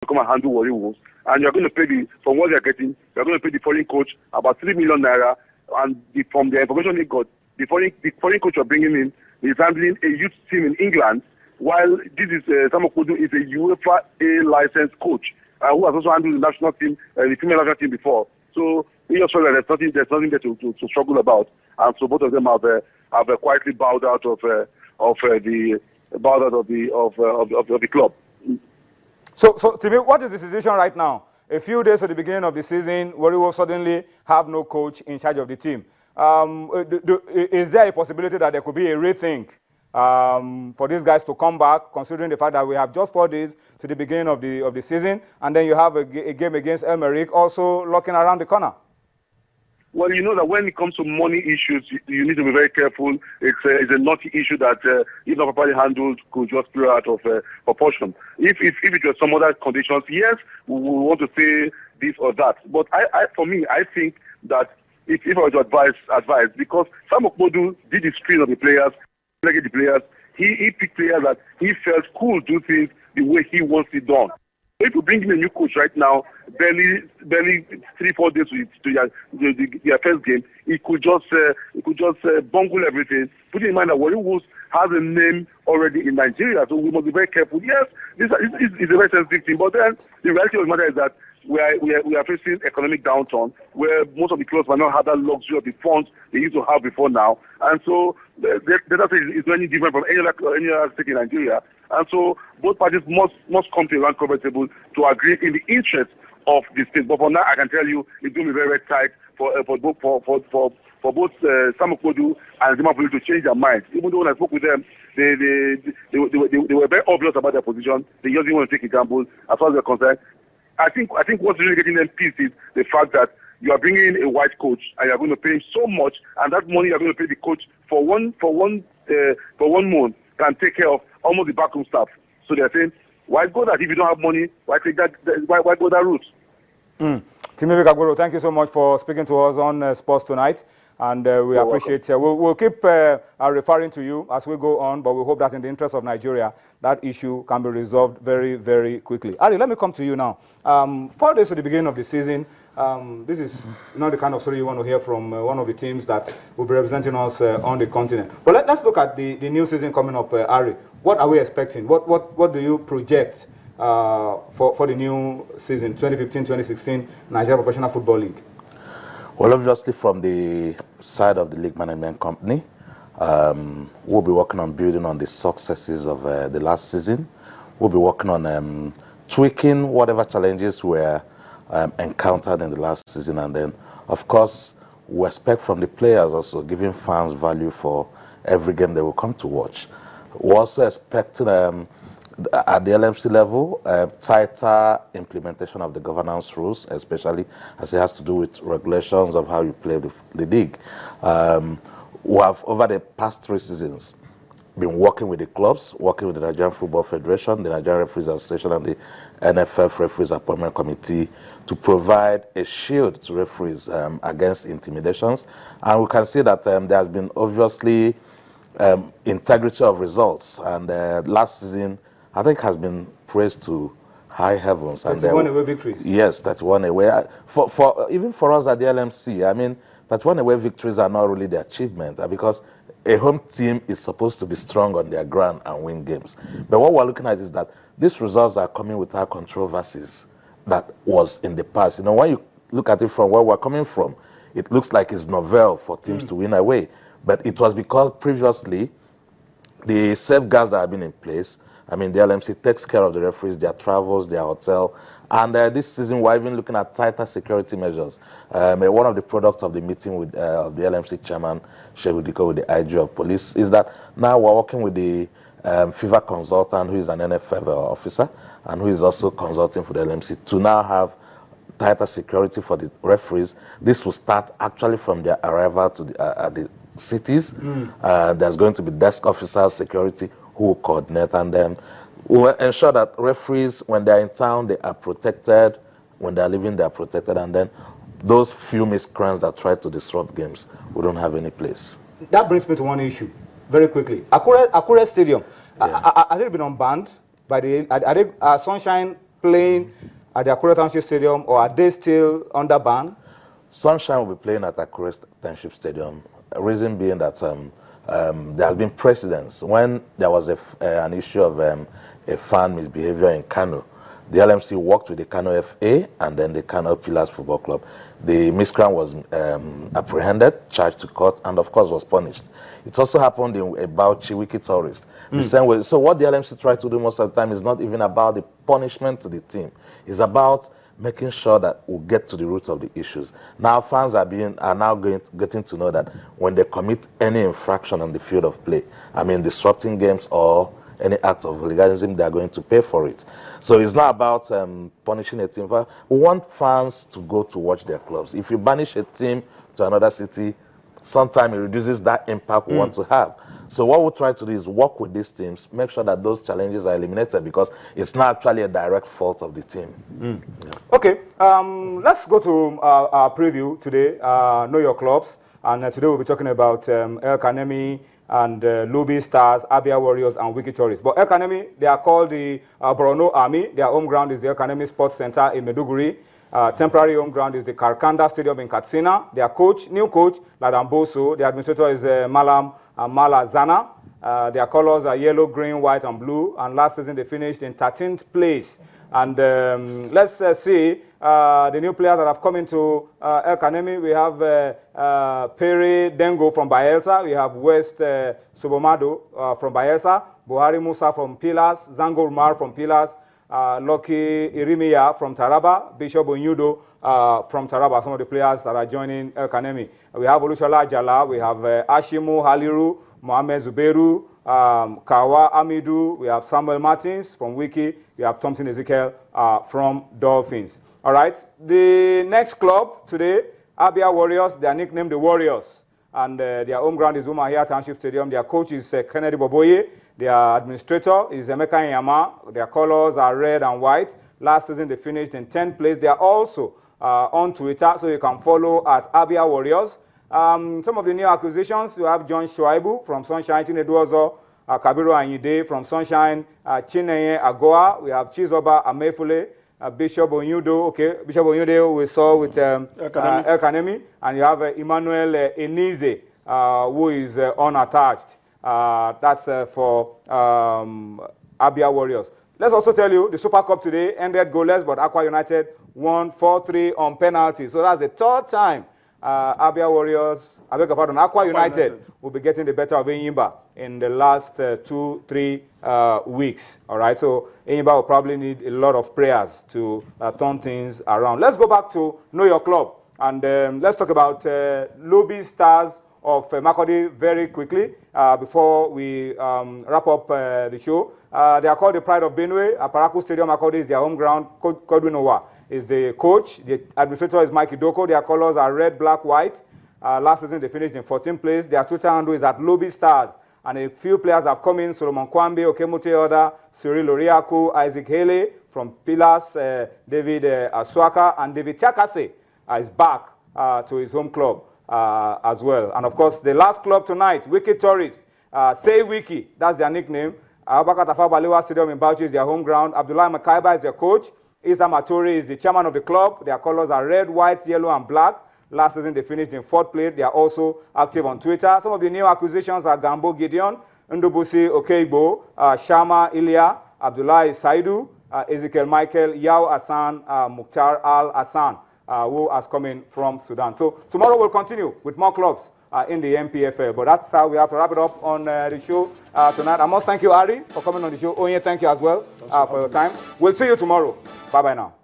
to come and handle Warri Wolves, and you're going to pay from what they're getting, you're going to pay the foreign coach about 3 million naira, and from the information he got, the foreign coach you're bringing in is handling a youth team in England, while this is Sam Okpodu is a UEFA A licensed coach who has also handled the national team, the female national team before. So in Australia, there's nothing there to struggle about, and so both of them have quietly bowed out of the club. So to me, what is the situation right now? A few days at the beginning of the season, Warri will suddenly have no coach in charge of the team. Is there a possibility that there could be a rethink for these guys to come back, considering the fact that we have just 4 days to the beginning of the season, and then you have a game against Elmerick also looking around the corner? Well, you know that when it comes to money issues, you need to be very careful. It's a naughty issue that, if not properly handled, could just spiral out of proportion. If it was some other conditions, yes, we want to say this or that. But for me, I think that if I were to advise, because Sam Okpodu did the screen of the players, he picked players that he felt could do things the way he wants it done. If you bring in a new coach right now, barely 3-4 days to their first game, he could just bungle everything. Put in mind that Warri Wolves has a name already in Nigeria, so we must be very careful. Yes, this is a very sensitive thing, but then the reality of the matter is that we are facing economic downturn, where most of the clubs might not have that luxury of the funds they used to have before now, and so the data is not any different from any other state in Nigeria. And so both parties must come to a round table to agree in the interest of the state. But for now, I can tell you it's going to be very, very tight for both Sam Okpodu and Zimapoli to change their minds. Even though when I spoke with them, they were very obvious about their position. They just didn't want to take a gamble as far as they're concerned. I think what's really getting them pissed is the fact that you are bringing in a white coach and you are going to pay him so much, and that money you are going to pay the coach for one month can take care of almost the backroom staff. So they're saying, why go that if you don't have money? Why take that? Why go that route? Timothy Kagboro, thank you so much for speaking to us on Sports Tonight, and we appreciate it. We'll keep referring to you as we go on, but we hope that in the interest of Nigeria, that issue can be resolved very, very quickly. Ari, let me come to you now. 4 days to the beginning of the season. This is not the kind of story you want to hear from one of the teams that will be representing us on the continent. But let's look at the new season coming up, Ari. What are we expecting? What do you project for the new season, 2015-2016 Nigeria Professional Football League? Well, obviously from the side of the league management company, we'll be working on building on the successes of the last season. We'll be working on tweaking whatever challenges were encountered in the last season, and then of course we expect from the players also giving fans value for every game they will come to watch. We also expect at the LMC level tighter implementation of the governance rules, especially as it has to do with regulations of how you play the league. We have over the past 3 seasons been working with the clubs, working with the Nigerian Football Federation, the Nigerian Referees Association, and the NFF Referees Appointment Committee to provide a shield to referees against intimidations. And we can see that there has been obviously integrity of results. And last season, I think, has been praised to high heavens. 31 away victories. Yes, 31 away. Even for us at the LMC, I mean, 31 away victories are not really the achievement, because a home team is supposed to be strong on their ground and win games. But what we're looking at is that these results are coming without controversies that was in the past. You know, when you look at it from where we're coming from, it looks like it's novel for teams to win away. But it was because previously the safeguards that have been in place, I mean, the LMC takes care of the referees, their travels, their hotel. And this season, we're even looking at tighter security measures. One of the products of the meeting with the LMC chairman, Shehu Diko, with the IG of police, is that now we're working with the FIFA consultant, who is an NFF officer, and who is also consulting for the LMC, to now have tighter security for the referees. This will start actually from their arrival to the cities. There's going to be desk officers, security, who will coordinate, and then we'll ensure that referees, when they're in town, they are protected. When they're leaving, they're protected. And then those few miscreants that try to disrupt games, we don't have any place. That brings me to one issue, very quickly. Akure Stadium, has it been unbanned by the Sunshine playing at the Akure Township Stadium, or are they still under ban? Sunshine will be playing at Akure Township Stadium. Reason being that there has been precedents. When there was an issue of a fan misbehavior in Kano, the LMC worked with the Kano FA and then the Kano Pillars Football Club. The miscreant was apprehended, charged to court, and of course was punished. It also happened in about Chiwiki Tourist. The same way. So what the LMC tries to do most of the time is not even about the punishment to the team. It's about making sure that we get to the root of the issues. Now fans are now getting to know that when they commit any infraction on the field of play, I mean disrupting games or any act of hooliganism, they are going to pay for it. So it's not about punishing a team. We want fans to go to watch their clubs. If you banish a team to another city, sometimes it reduces that impact we want to have. So what we try to do is work with these teams, make sure that those challenges are eliminated, because it's not actually a direct fault of the team. Yeah. Okay, let's go to our preview today, Know Your Clubs. And today we'll be talking about El Kanemi and Lobby Stars, Abia Warriors, and Wiki Tourists. But El Kanemi, they are called the Borno Army. Their home ground is the El Kanemi Sports Center in Maiduguri. Temporary home ground is the Karkanda Stadium in Katsina. Their coach, new coach, Ladamboso. The administrator is Malam Mala Zana. Their colors are yellow, green, white, and blue. And last season they finished in 13th place. And let's see the new players that have come into El Kanemi. We have Pere Dengo from Bayelsa. We have West Sobomado from Bayelsa. Buhari Musa from Pillars. Zango Umar from Pillars. Lucky Irimiya from Taraba. Bishop Onyudo from Taraba. Some of the players that are joining El Kanemi. We have Olushola Jala. We have Ashimu Haliru, Mohamed Zuberu, Kawa Amidu. We have Samuel Martins from Wiki. We have Thompson Ezekiel from Dolphins. All right. The next club today, Abia Warriors. They are nicknamed the Warriors. And their home ground is Umahia Township Stadium. Their coach is Kennedy Boboye. Their administrator is Emeka Nyama. Their colors are red and white. Last season they finished in 10th place. They are also on Twitter, so you can follow at Abia Warriors. Some of the new acquisitions, you have John Shoaibu from Sunshine, Chineduozo, Kabiru Anyide from Sunshine, Chineye Agoa. We have Chizoba Amefule, Bishop Onyudo. Okay, Bishop Onyudo we saw with El Kanemi. And you have Emmanuel Enize, who is unattached. That's for Abia Warriors. Let's also tell you the Super Cup today ended goalless, but Aqua United won 4-3 on penalty. So that's the third time Abia Warriors, Aqua United will be getting the better of Enyimba in the last 2-3 weeks. All right, so Enyimba will probably need a lot of prayers to turn things around. Let's go back to Know Your Club, and let's talk about Lobby Stars of Makurdi very quickly before we wrap up the show. They are called the Pride of Benue. Aparaku Stadium, Makurdi is their home ground. Kodwinowa is the coach. The administrator is Mike Idoko. Their colors are red, black, white. Last season they finished in 14th place. Their Twitter handle is at Lobby Stars. And a few players have come in: Solomon Kwambe, Okemote Oda, Cyril Oriaku, Isaac Haley from Pillars, David Aswaka, and David Chakase is back to his home club as well. And of course, the last club tonight, Wiki Tourists, Say Wiki, that's their nickname. Abubakar Tafawa Balewa Stadium in Bauchi is their home ground. Abdullah Makaiba is their coach. Isa Matori is the chairman of the club. Their colors are red, white, yellow, and black. Last season, they finished in 4th place. They are also active on Twitter. Some of the new acquisitions are Gambo Gideon, Ndubusi Okeibo, Shama Ilya, Abdullah Saidu, Ezekiel Michael, Yao Hassan, Mukhtar Al Hassan, who has come in from Sudan. So tomorrow we'll continue with more clubs in the NPFL. But that's how we have to wrap it up on the show tonight. I must thank you, Ari, for coming on the show. Onye, thank you as well for your time. We'll see you tomorrow. Bye-bye now.